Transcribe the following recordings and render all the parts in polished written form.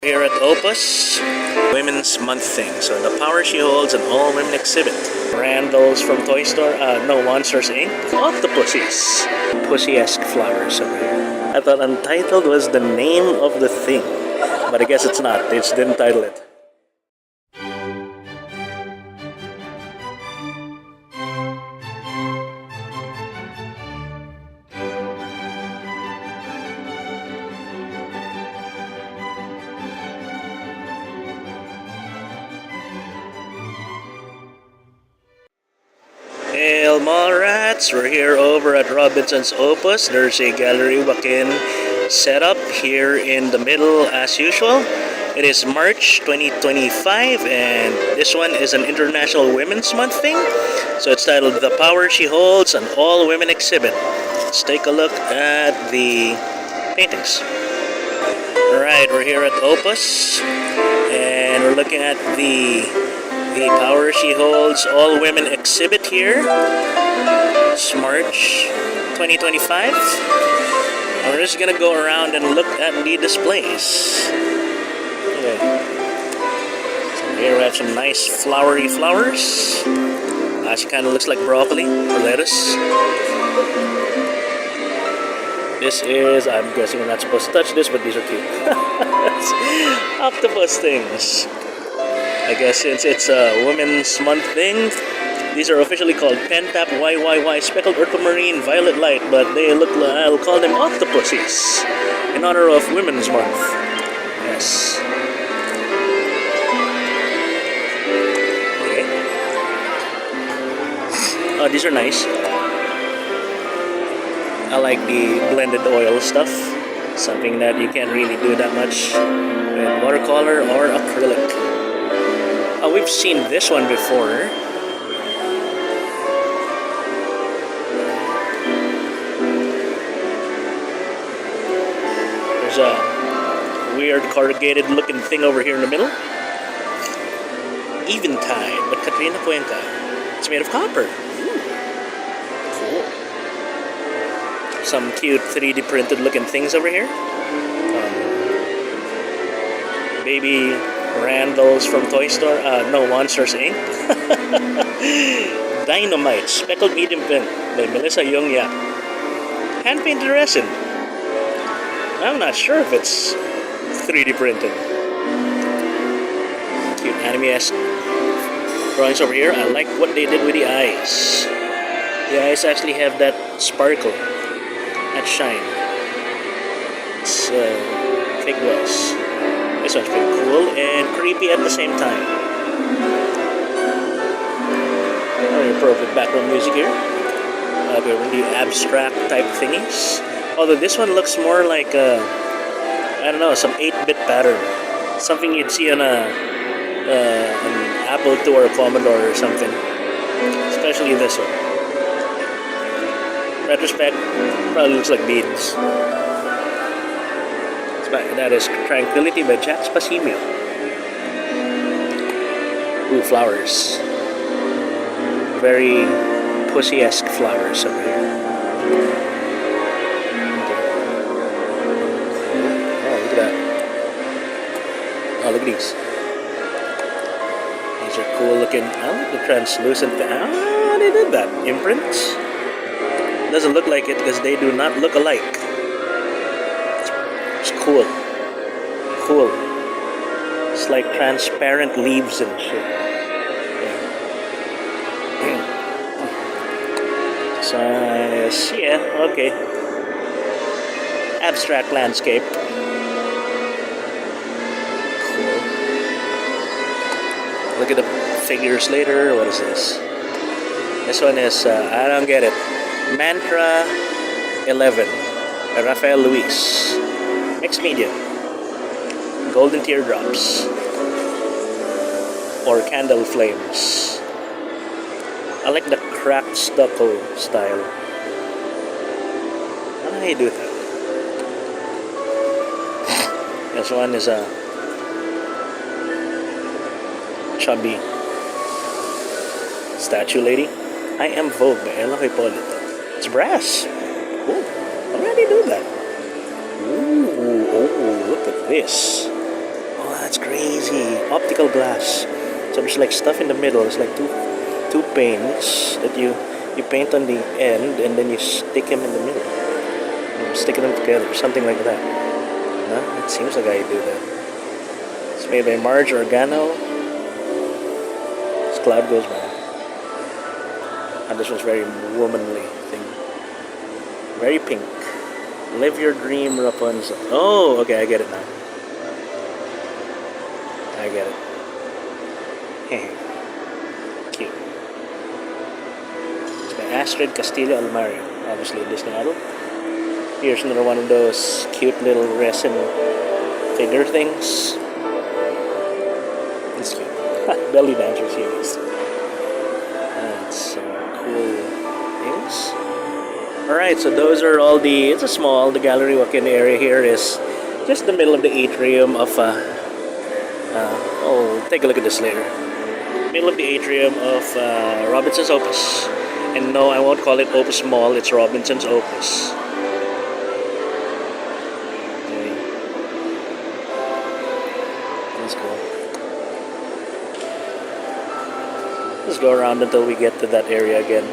Here at Opus, Women's Month thing. So the power she holds an all-women exhibit. Randalls from Toy Store, no, Monsters Inc. Octopuses. Pussy-esque flowers over here. I thought Untitled was the name of the thing. But I guess it's not. They just didn't title it. Hail Mallrats! We're here over at Robinson's Opus. There's a Gallerie Joaquin setup here in the middle as usual. It is March 2025 and this one is an International Women's Month thing. So it's titled The Power She Holds, an all-women exhibit. Let's take a look at the paintings. Alright, we're here at Opus and we're looking at the Power She Holds All Women exhibit here. It's March 2025. And we're just gonna go around and look at the displays. Okay. So here we have some nice flowery flowers. She kind of looks like broccoli or lettuce. This is, I'm guessing I'm not supposed to touch this, but these are cute. Octopus things. I guess since it's a Women's Month thing, these are officially called Pentap YYY Speckled Ultramarine Violet Light, but they look like, I'll call them octopuses in honor of Women's Month. Yes. Okay. Oh, these are nice. I like the blended oil stuff. Something that you can't really do that much with watercolor or acrylic. We've seen this one before. There's a weird corrugated looking thing over here in the middle. Eventide, but Katrina Cuenca. It's made of copper. Ooh. Cool. Some cute 3D printed looking things over here. Baby Randalls from Toy Store, no, Monsters Inc. Dynamite, Speckled Medium Pen by Melissa Young Yap. Hand painted resin. I'm not sure if it's 3D printed. Cute anime-esque drawings over here. I like what they did with the eyes. The eyes actually have that sparkle, that shine. It's fake gloss. This one's pretty cool and creepy at the same time. Very appropriate background music here. They're really abstract type thingies. Although this one looks more like I don't know, some 8-bit pattern. Something you'd see on an Apple II or a Commodore or something. Especially this one. Retrospect, probably looks like beads. That is Tranquility by Jack Spasimio. Ooh, flowers. Very pussy-esque flowers over here. Oh, look at that. Oh, look at these. These are cool looking. I like the translucent. Ah, they did that. Imprints. Doesn't look like it because they do not look alike. It's cool. Cool. It's like transparent leaves and shit. Yeah. So, yeah, okay. Abstract landscape. Cool. Look at the figures later. What is this? This one is, I don't get it. Mantra 11 by Rafael Luis. Mixed media. Golden teardrops. Or candle flames. I like the cracked stucco style. How do you do that? This one is a chubby statue lady. I Am Vogue by Ella Hipolito. It's brass. Cool. How do you do that? Ooh, oh, look at this. spherical glass. So there's like stuff in the middle. It's like two paints that you paint on the end, and then you stick them in the middle. You stick them together, something like that. No? It seems like I do that. It's made by Marge Organo. This cloud goes by. And this one's very womanly thing. Very pink. Live your dream, Rapunzel. Oh, okay, I get it now. I get it. Cute. It's by Astrid Castillo Almario. Obviously a Disney idol. Here's another one of those cute little resin figure things. It's cute. Belly dancer series. That's cool things. Alright, so those are all the, it's a small, the Gallerie Joaquin area here is just the middle of the atrium of, oh, take a look at this later. Middle of the atrium of Robinson's Opus. And no, I won't call it Opus Mall, it's Robinson's Opus. Okay. That's cool. Let's go around until we get to that area again.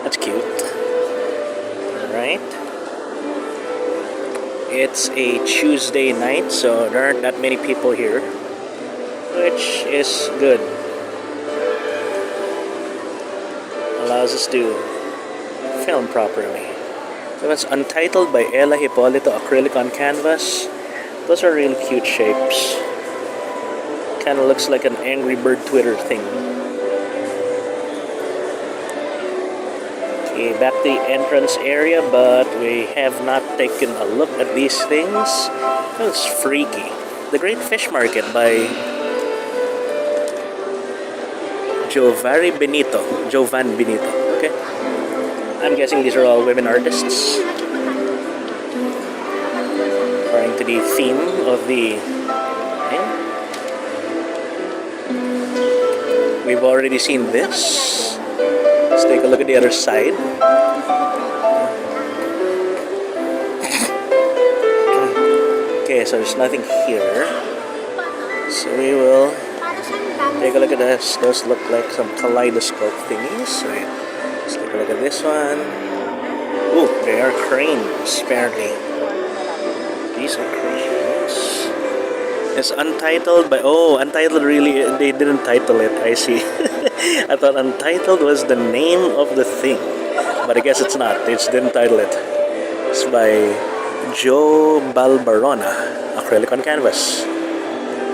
That's cute. Alright. It's a Tuesday night, so there aren't that many people here, which is good. Allows us to film properly. So that's Untitled by Ella Hipólito, acrylic on canvas. Those are really cute shapes. Kind of looks like an Angry Bird Twitter thing. Okay, back to the entrance area, but we have not taken a look at these things. That's freaky. The Great Fish Market by Giovanni Benito. Okay. I'm guessing these are all women artists. According to the theme of the thing. We've already seen this. Let's take a look at the other side. Okay, so there's nothing here. So we will take a look at this. Those look like some kaleidoscope thingies. Right. Let's take a look at this one. Ooh, they are cranes, apparently. These are cranes. It's Untitled by... Oh, Untitled really... They didn't title it, I see. I thought Untitled was the name of the thing. But I guess it's not. They just didn't title it. It's by Joe Balbarona. Acrylic on canvas.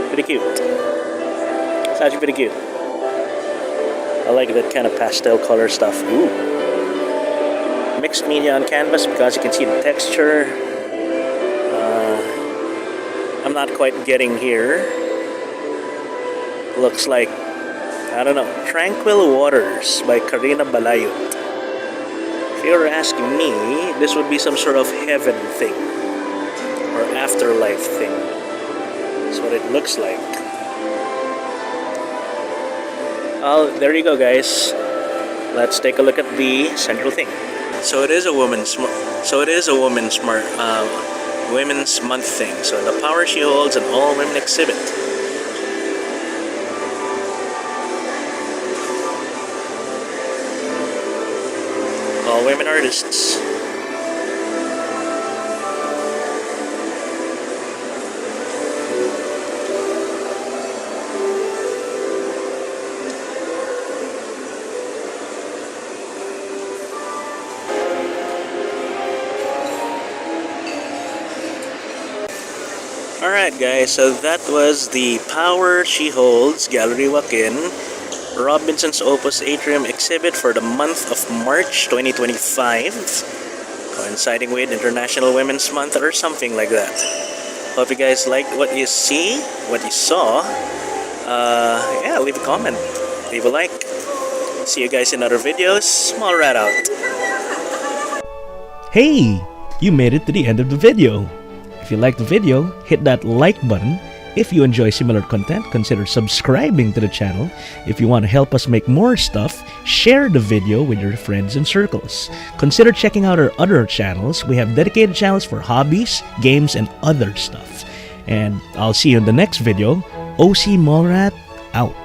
Pretty cute. It's actually pretty cute. I like that kind of pastel color stuff. Ooh. Mixed media on canvas because you can see the texture. I'm not quite getting here. Looks like, I don't know, Tranquil Waters by Karina Balayut. If you're asking me, this would be some sort of heaven thing or afterlife thing. That's what it looks like. Well, there you go, guys. Let's take a look at the central thing. So it is a women's Women's Month thing. So the power she holds, an all-women exhibit. All women artists. Alright guys, so that was the Power She Holds Gallerie Joaquin Robinson's Opus Atrium exhibit for the month of March 2025, coinciding with International Women's Month or something like that. Hope you guys liked what you saw. Yeah, leave a comment, leave a like. See you guys in other videos. Mallrat out. Hey, you made it to the end of the video. If you liked the video, hit that like button. If you enjoy similar content, consider subscribing to the channel. If you want to help us make more stuff, share the video with your friends and circles. Consider checking out our other channels. We have dedicated channels for hobbies, games, and other stuff. And I'll see you in the next video. OC Mallrat out.